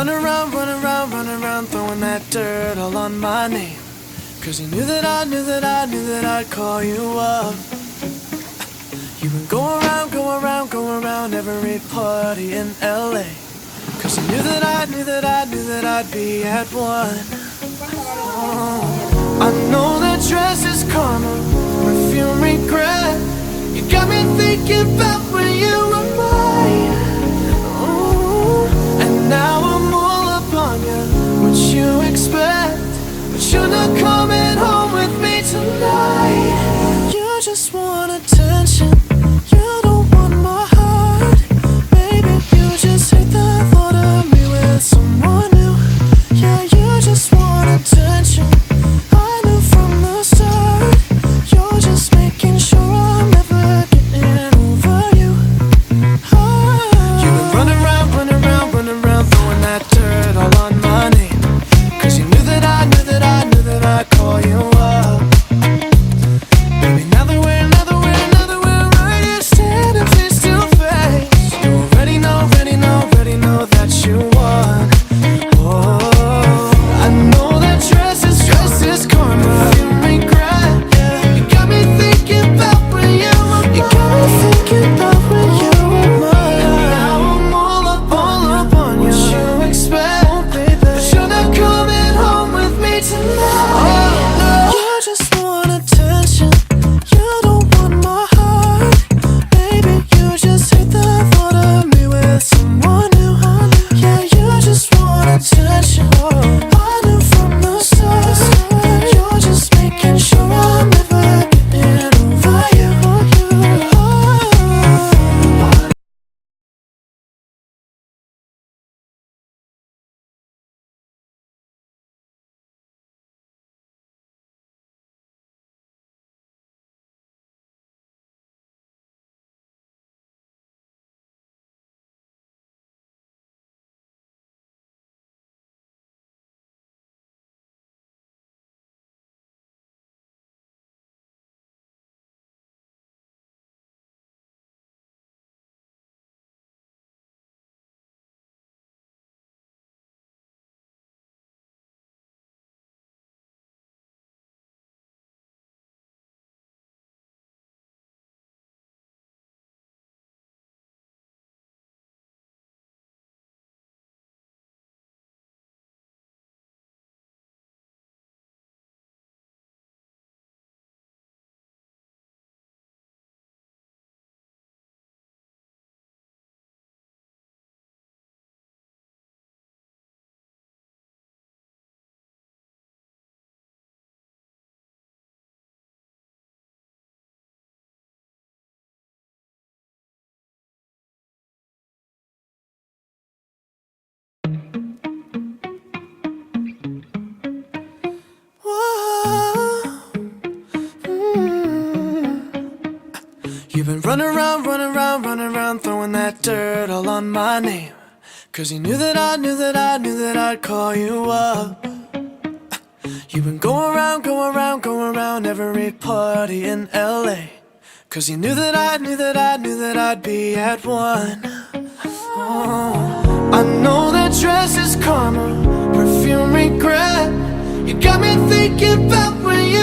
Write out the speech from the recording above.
running around, throwing that dirt all on my name. Cause you knew that I'd call you up. You would go around every party in LA. Cause you knew that I'd be at one. I know that dress is karma, perfume regret. You got me thinking about when you were mine. And now I'm all up on you, what you expect. But you're not coming home with me tonight. You just want attention, you don't want my heart. Baby, you just hate the thought of me with someone new. Yeah, you just want attention, I knew from the start. You're just making sure I'm never getting over you. You've been running around, throwing that dirt all on my name. Cause you knew that I'd call you up. Baby, now that we're right here standing face to face, you already know that you won. Oh, I know that dress is karma, you regret. You got me thinking about when you were mine. Now I'm all up on you, what you expect. But you're not coming home with me tonight. You just want attention, you don't want my heart. Baby, you just hate the thought of me with someone new. Yeah, you just want attention, I knew from the start. You're just making sure I'm never getting over you. You've been running around, throwing that dirt all on my name. Cause you knew that I'd call you up. You've been going around every party in LA. Cause you knew that I'd be at one. Oh, I know that dress is karma, perfume regret. You got me thinking about when you